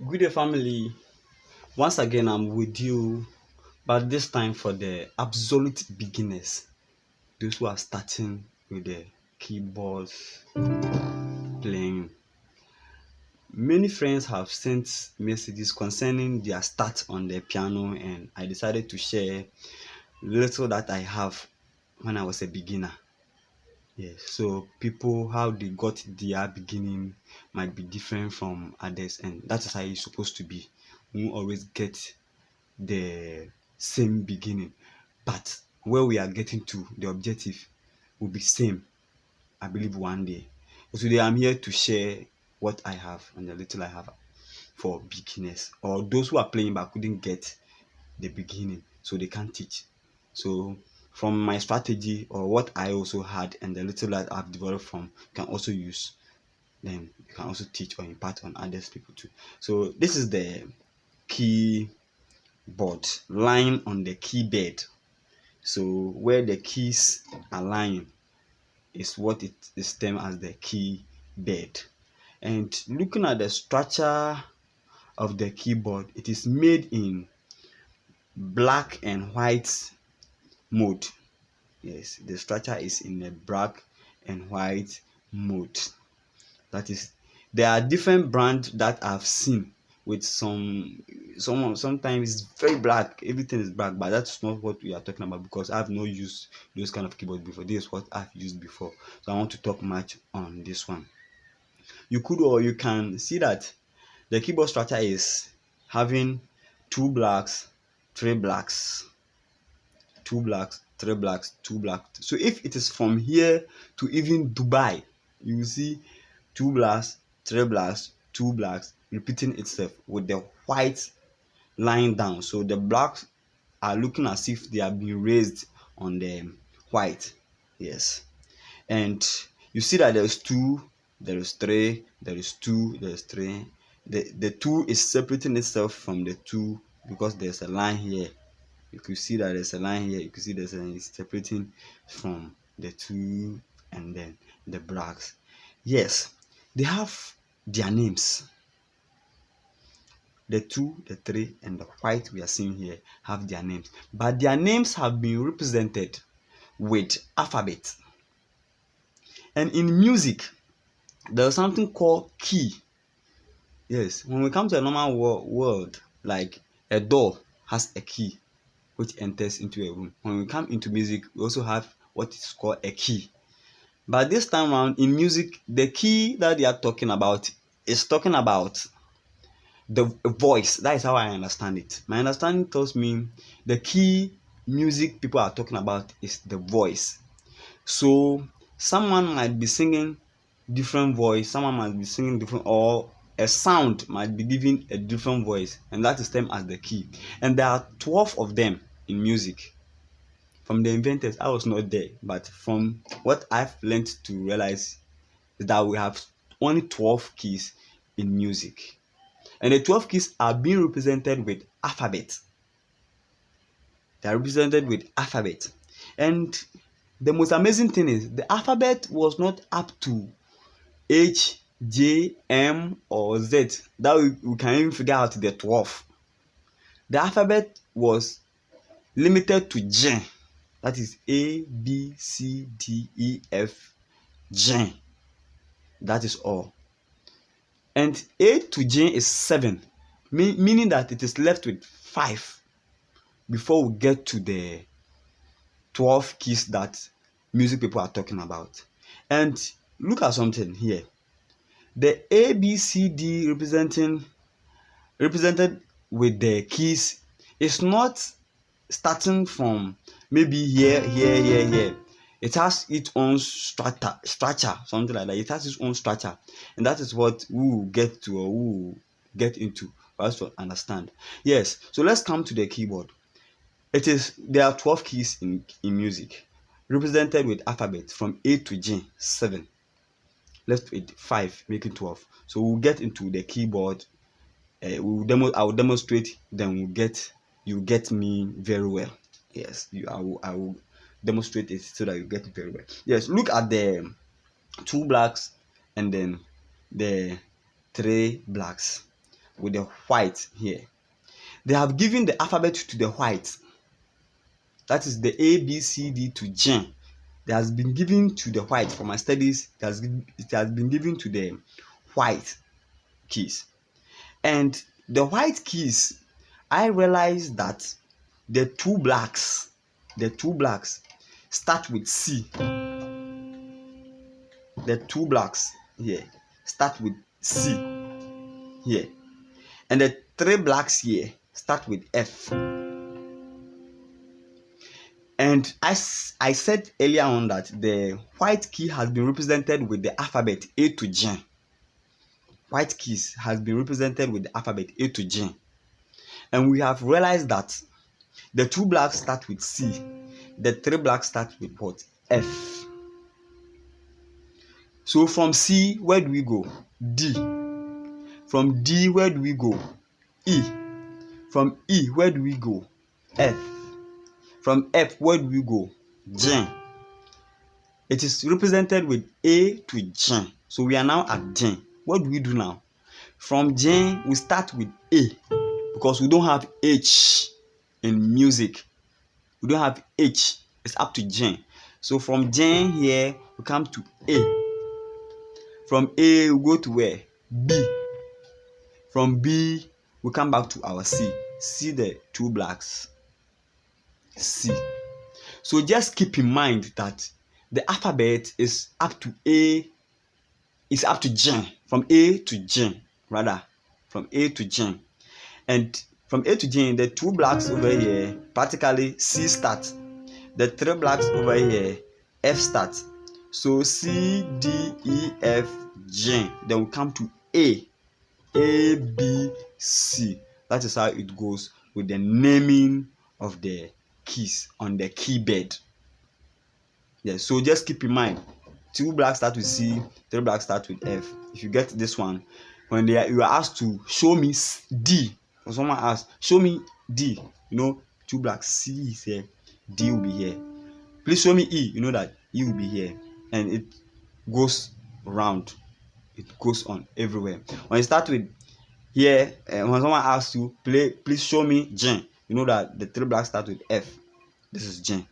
Good day, family. Once again, I'm with you, but this time for the absolute beginners, those who are starting with the keyboards playing. Many friends have sent messages concerning their start on the piano, and I decided to share little that I have when I was a beginner. Yes, so people how they got their beginning might be different from others, and that is how it's supposed to be. We won't always get the same beginning, but where we are getting to, the objective will be same, I believe, one day. So today I'm here to share what I have and the little I have for beginners or those who are playing but couldn't get the beginning, so they can't teach. So from my strategy or what I also had and the little that I've developed from, you can also use, then you can also teach or impart on others people too. So this is the keyboard lying on the keyboard. So where the keys are lying is what it is termed as the keyboard. And looking at the structure of the keyboard, it is made in black and white mode. Yes, the structure is in a black and white mode. That is, there are different brands that I've seen with sometimes it's very black, everything is black, but that's not what we are talking about because I've not used those kind of keyboards before. This is what I've used before, so I want to talk much on this one. You could or you can see that the keyboard structure is having two blacks, three blacks, two blacks, three blacks, two blacks. So if it is from here to even Dubai, you will see two blacks, three blacks, two blacks repeating itself with the white lying down. So the blacks are looking as if they are being raised on the white. Yes. And you see that there's two, there is three, there is two, there is three. The two is separating itself from the two because there's a line here. You could see that there's a line here. You could see there's a it's separating from the two and then the blacks. Yes, they have their names. The two, the three, and the white we are seeing here have their names, but their names have been represented with alphabet. And in music, there's something called key. Yes, when we come to a normal world, like a door has a key which enters into a room. When we come into music, we also have what is called a key. But this time around in music, the key that they are talking about is talking about the voice. That is how I understand it. My understanding tells me the key music people are talking about is the voice. So someone might be singing different voice, someone might be singing different, or a sound might be giving a different voice, and that is termed as the key. And there are 12 of them in music. From the inventors, I was not there, but from what I've learned to realize is that we have only 12 keys in music. And the 12 keys are being represented with alphabet. They are represented with alphabet. And the most amazing thing is the alphabet was not up to H, J, M, or Z. That we can even figure out the 12. The alphabet was limited to J. That is A, B, C, D, E, F, J. That is all. And A to J is 7, meaning that it is left with 5 before we get to the 12 keys that music people are talking about. And look at something here. The A, B, C, D represented with the keys is not starting from maybe here. It has its own structure, something like that. It has its own structure, and that is what we will get to or we will get into for us to understand. Yes, so let's come to the keyboard. There are 12 keys in music, represented with alphabet from A to G, 7, left with 5, making 12. So we'll get into the keyboard. I will demonstrate, then you get me very well. Yes, I will demonstrate it so that you get it very well. Yes, look at the two blacks and then the three blacks. with the white here. They have given the alphabet to the white. That is the A, B, C, D to G. It has been given to the white. For my studies, it has been given to the white keys. And the white keys, I realized that the two blacks start with C. The two blacks here start with C here. And the three blacks here start with F. And as I said earlier on that the white key has been represented with the alphabet A to G. White keys has been represented with the alphabet A to G. And we have realized that the two blacks start with C. The three blacks start with what? F. So from C, where do we go? D. From D, where do we go? E. From E, where do we go? F. From F, where do we go? G. It is represented with A to G. So we are now at G. What do we do now? From G, we start with A because we don't have H in music. We don't have H. It's up to G. So from G here, we come to A. From A, we go to where? B. From B, we come back to our C. See the two blacks. C. So just keep in mind that the alphabet is up to A, is up to G, from A to G, rather, from A to G. And from A to G, the two blacks over here, practically C starts. The three blacks over here, F starts. So C, D, E, F, G. Then we come to A. A, B, C. That is how it goes with the naming of the keys on the keyboard. Yes, so just keep in mind, two blacks start with C, three blacks start with F. If you get this one, when you are asked to show me D, or someone asks, show me D, you know, two blacks, C is here, D will be here. Please show me E, you know that E will be here. And it goes round, it goes on everywhere. When you start with here, when someone asks you, please show me G, you know that the three blacks start with F. This is G.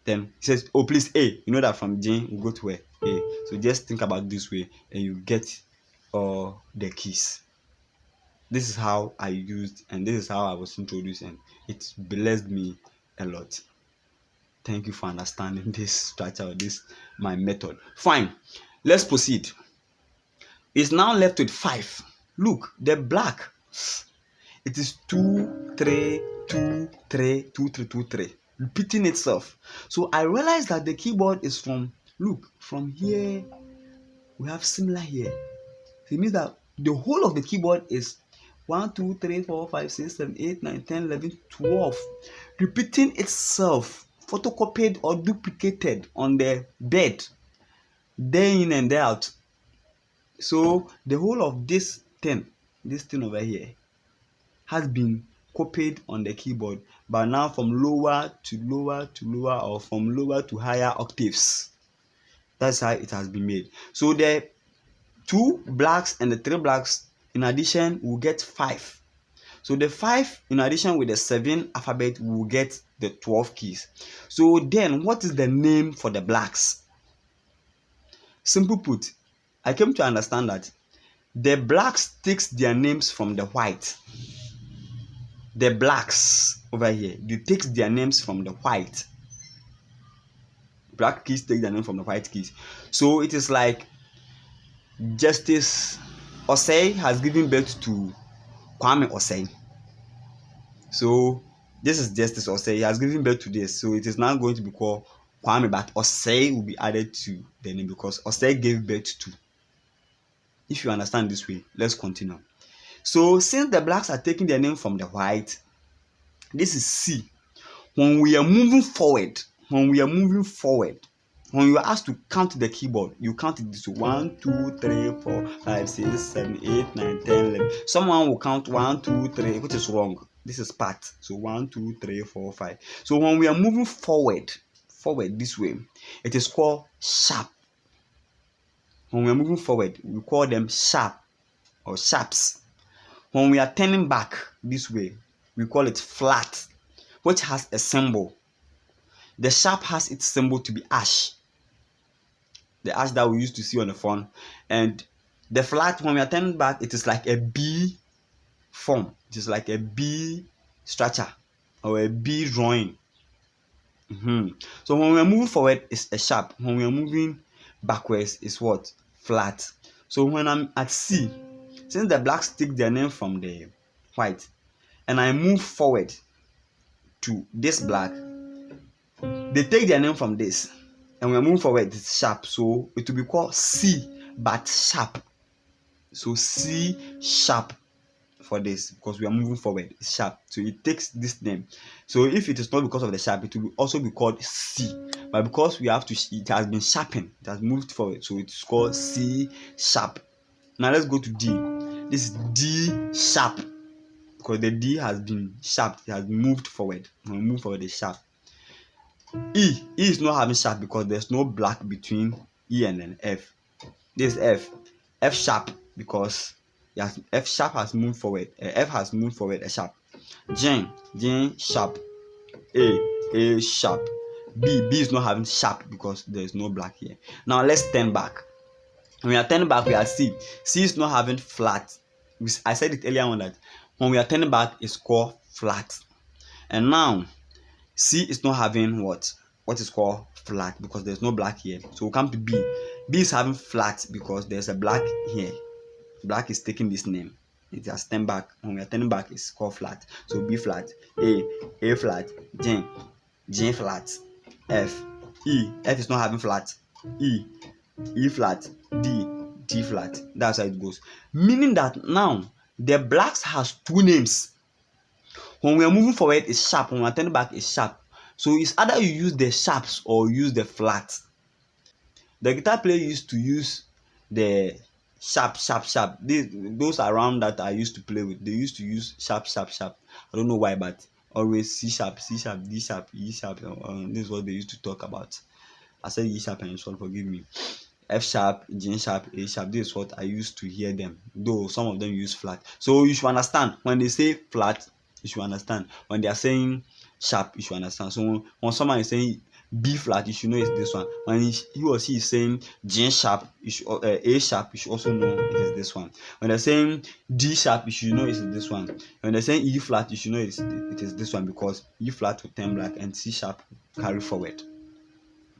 Then he says, oh, please A. You know that from G we go to where? A. So just think about this way and you get the keys. This is how I used and this is how I was introduced, and it blessed me a lot. Thank you for understanding this structure, this my method. Fine. Let's proceed. It's now left with 5. Look, the black. It is 2, 3, 2, 3, 2, 3, 2, 3. Repeating itself. So I realized that the keyboard is from, look, from here, we have similar here. So it means that the whole of the keyboard is 1, 2, 3, 4, 5, 6, 7, 8, 9, 10, 11, 12. Repeating itself, photocopied or duplicated on the bed, day in and day out. So the whole of this thing over here, has been copied on the keyboard, but now from lower to lower to lower, or from lower to higher octaves. That's how it has been made. So the 2 blacks and the 3 blacks in addition will get 5. So the 5 in addition with the 7 alphabet will get the 12 keys. So then what is the name for the blacks? Simple put, I came to understand that the blacks takes their names from the white. The blacks over here, they take their names from the white. Black keys take their name from the white keys. So it is like Justice Osei has given birth to Kwame Osei. So this is Justice Osei. He has given birth to this. So it is now going to be called Kwame, but Osei will be added to the name because Osei gave birth to. If you understand this way, let's continue. So since the blacks are taking their name from the white, this is C. When we are moving forward, when you are asked to count the keyboard, you count it this way: 1, 2, 3, 4, 5, 6, 7, 8, 9, 10, 11. Someone will count 1, 2, 3, which is wrong. This is part. So 1, 2, 3, 4, 5. So when we are moving forward this way, it is called sharp. When we are moving forward, we call them sharp. or sharps. When we are turning back this way, we call it flat, which has a symbol. The sharp has its symbol to be ash, the ash that we used to see on the phone. And the flat, when we are turning back, it is like a B form. It is like a B structure or a B drawing. So when we are moving forward, it's a sharp. When we are moving backwards, it's what? Flat. So when I'm at C, since the blacks take their name from the white, and I move forward to this black, they take their name from this, and when I move forward, it's sharp. So it will be called C, but sharp. So C sharp for this, because we are moving forward, it's sharp. So it takes this name. So if it is not because of the sharp, it will also be called C. But because we have to, it has been sharpened, it has moved forward, so it's called C sharp. Now let's go to D. This is D sharp, because the D has been sharp, it has moved forward. When we move forward, it's sharp. E is not having sharp because there's no black between E and then F. This is F sharp, because F sharp has moved forward. F has moved forward a sharp. G sharp. A sharp. B is not having sharp because there is no black here. Now let's turn back. When we are turning back, we are C. C is not having flat. I said it earlier on that when we are turning back, it's called flat. And now C is not having what is called flat because there's no black here. So we'll come to B. B is having flat because there's a black here. Black is taking this name. It has turned back. When we are turning back, it's called flat. So B flat, A flat, G flat, F, E. F is not having flat. E flat, D flat. That's how it goes. Meaning that now the blacks has two names. When we are moving forward, it's sharp. When we are turning back, it's sharp. So it's either you use the sharps or use the flat. The guitar player used to use the sharp. Those around that I used to play with, they used to use sharp. I don't know why, but always C sharp, D sharp, E sharp. This is what they used to talk about. I said E sharp and so forgive me. F sharp, G sharp, A sharp. This is what I used to hear them. Though some of them use flat. So you should understand when they say flat, you should understand. When they are saying sharp, you should understand. So when someone is saying B flat, you should know it's this one. When he or she is saying G sharp, A sharp, you should also know it is this one. When they're saying D sharp, you should know it is this one. When they're saying E flat, you should know it is this one, because E flat will turn black and C sharp carry forward.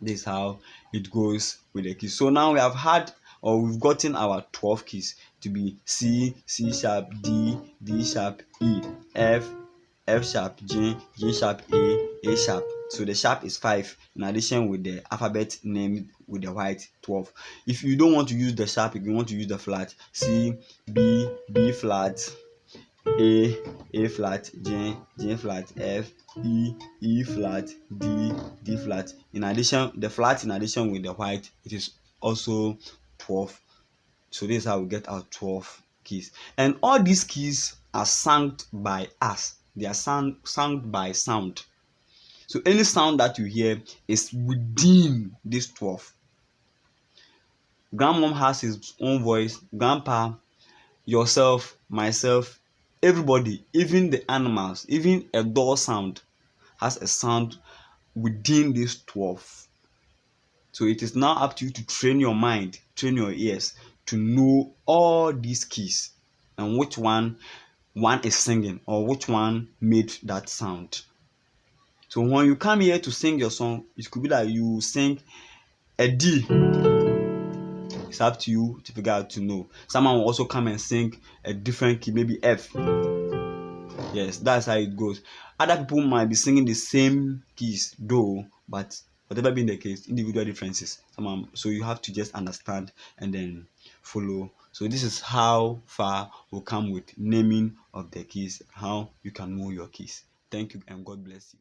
This is how it goes with the keys. So now we have had, or we've gotten our 12 keys to be C sharp, D sharp, E, F sharp, G sharp, A sharp. So the sharp is 5 in addition with the alphabet named with the white 12. If you don't want to use the sharp, if you want to use the flat, C, B flat, A flat, G flat, F, E flat, D flat. In addition, the flat in addition with the white, it is also 12. So this is how we get our 12 keys. And all these keys are sung by us. They are sung by sound. So any sound that you hear is within this 12. Grandmom has his own voice. Grandpa, yourself, myself, everybody, even the animals, even a door sound has a sound within this 12. So it is now up to you to train your mind, train your ears to know all these keys and which one is singing or which one made that sound. So when you come here to sing your song, it could be that you sing a D. It's up to you to figure out to know. Someone will also come and sing a different key, maybe F. Yes, that's how it goes. Other people might be singing the same keys though, but whatever being the case, individual differences. So you have to just understand and then follow. So this is how far we'll come with naming of the keys, how you can know your keys. Thank you and God bless you.